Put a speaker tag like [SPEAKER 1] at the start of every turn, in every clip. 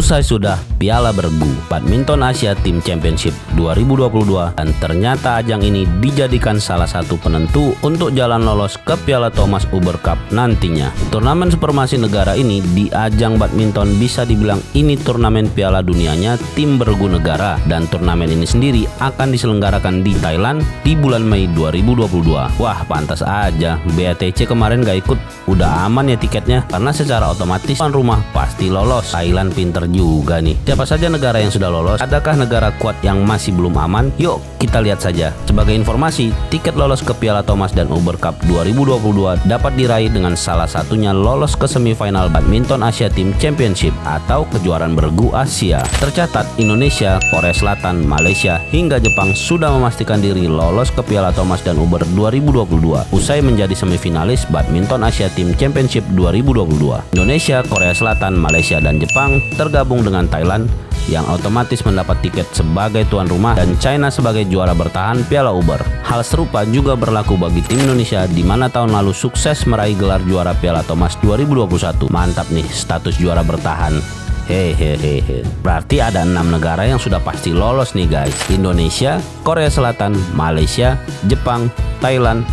[SPEAKER 1] Usai sudah Piala Bergu Badminton Asia Team Championship 2022 dan ternyata ajang ini dijadikan salah satu penentu untuk jalan lolos ke Piala Thomas Uber Cup nantinya. Turnamen supermasi negara ini di ajang badminton bisa dibilang ini turnamen Piala Dunianya tim bergu negara, dan turnamen ini sendiri akan diselenggarakan di Thailand di bulan Mei 2022. Wah, pantas aja BATC kemarin gak ikut, udah aman ya tiketnya karena secara otomatis tuan rumah pasti lolos. Thailand pinter juga nih. Siapa saja negara yang sudah lolos? Adakah negara kuat yang masih belum aman? Yuk kita lihat saja. Sebagai informasi, tiket lolos ke Piala Thomas dan Uber Cup 2022 dapat diraih dengan salah satunya lolos ke semifinal Badminton Asia Team Championship atau kejuaraan bergu Asia. Tercatat Indonesia, Korea Selatan, Malaysia hingga Jepang sudah memastikan diri lolos ke Piala Thomas dan Uber 2022 usai menjadi semifinalis Badminton Asia Team Championship 2022. Indonesia, Korea Selatan, Malaysia dan Jepang tergabung dengan Thailand yang otomatis mendapat tiket sebagai tuan rumah dan China sebagai juara bertahan Piala Uber. Hal serupa juga berlaku bagi tim Indonesia di mana tahun lalu sukses meraih gelar juara Piala Thomas 2021. Mantap nih status juara bertahan. Hehehe. Berarti ada 6 negara yang sudah pasti lolos nih guys. Indonesia, Korea Selatan, Malaysia, Jepang, Thailand,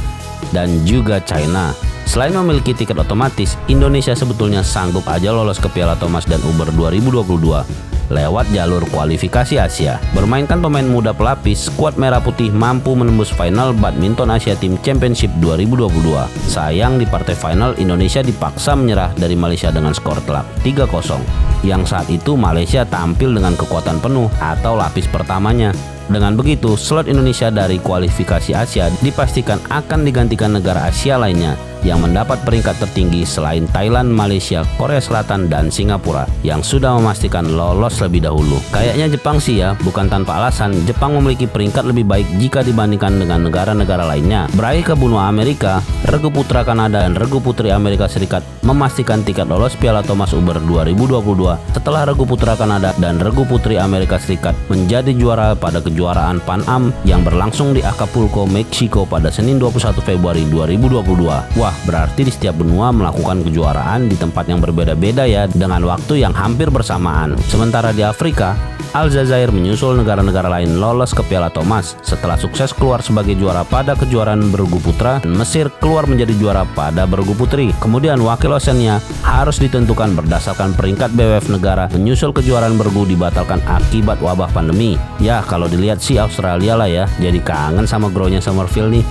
[SPEAKER 1] dan juga China. Selain memiliki tiket otomatis, Indonesia sebetulnya sanggup aja lolos ke Piala Thomas dan Uber 2022 lewat jalur kualifikasi Asia. Bermainkan pemain muda pelapis, skuad merah putih mampu menembus final Badminton Asia Team Championship 2022. Sayang di partai final Indonesia dipaksa menyerah dari Malaysia dengan skor telak 3-0. Yang saat itu Malaysia tampil dengan kekuatan penuh atau lapis pertamanya. Dengan begitu, slot Indonesia dari kualifikasi Asia dipastikan akan digantikan negara Asia lainnya yang mendapat peringkat tertinggi selain Thailand, Malaysia, Korea Selatan, dan Singapura yang sudah memastikan lolos lebih dahulu. Kayaknya Jepang sih ya, bukan tanpa alasan Jepang memiliki peringkat lebih baik jika dibandingkan dengan negara-negara lainnya. Beraih ke benua Amerika, regu putra Kanada dan regu putri Amerika Serikat memastikan tiket lolos Piala Thomas Uber 2022 setelah regu putra Kanada dan regu putri Amerika Serikat menjadi juara pada kejuaraan Pan Am yang berlangsung di Acapulco, Meksiko pada Senin 21 Februari 2022. Wah, berarti di setiap benua melakukan kejuaraan di tempat yang berbeda-beda ya, dengan waktu yang hampir bersamaan. Sementara di Afrika, Aljazair menyusul negara-negara lain lolos ke Piala Thomas setelah sukses keluar sebagai juara pada kejuaraan bergu putra, dan Mesir keluar menjadi juara pada bergu putri. Kemudian wakil Oseania harus ditentukan berdasarkan peringkat BWF negara, menyusul kejuaraan bergu dibatalkan akibat wabah pandemi. Ya kalau dilihat sih Australia lah ya, jadi kangen sama grow-nya Summerfield nih.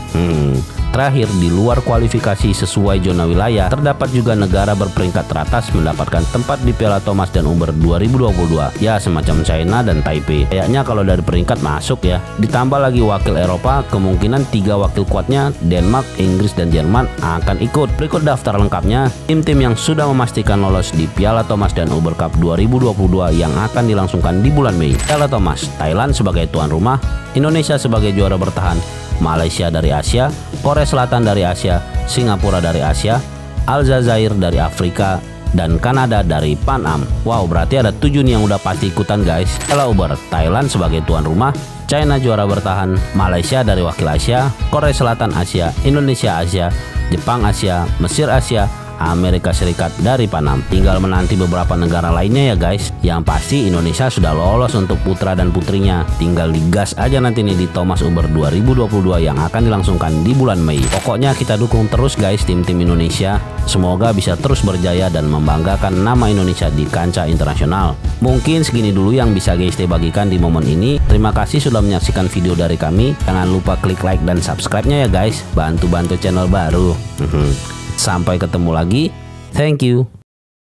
[SPEAKER 1] Terakhir, di luar kualifikasi sesuai zona wilayah, terdapat juga negara berperingkat teratas mendapatkan tempat di Piala Thomas dan Uber 2022. Ya, semacam China dan Taipei. Kayaknya kalau dari peringkat masuk ya. Ditambah lagi wakil Eropa, kemungkinan 3 wakil kuatnya Denmark, Inggris, dan Jerman akan ikut. Berikut daftar lengkapnya tim-tim yang sudah memastikan lolos di Piala Thomas dan Uber Cup 2022 yang akan dilangsungkan di bulan Mei. Piala Thomas, Thailand sebagai tuan rumah, Indonesia sebagai juara bertahan, Malaysia dari Asia, Korea Selatan dari Asia, Singapura dari Asia, Aljazair dari Afrika, dan Kanada dari Pan Am. Wow, berarti ada 7 nih yang udah pasti ikutan guys. Piala Uber, Thailand sebagai tuan rumah, China juara bertahan, Malaysia dari wakil Asia, Korea Selatan Asia, Indonesia Asia, Jepang Asia, Mesir Asia, Amerika Serikat dari Pan Am. Tinggal menanti beberapa negara lainnya ya guys. Yang pasti Indonesia sudah lolos untuk putra dan putrinya. Tinggal digas aja nanti nih di Thomas Uber 2022 yang akan dilangsungkan di bulan Mei. Pokoknya kita dukung terus guys tim-tim Indonesia. Semoga bisa terus berjaya dan membanggakan nama Indonesia di kancah internasional. Mungkin segini dulu yang bisa GST bagikan di momen ini. Terima kasih sudah menyaksikan video dari kami. Jangan lupa klik like dan subscribe-nya ya guys. Bantu-bantu channel baru. Sampai ketemu lagi. Thank you.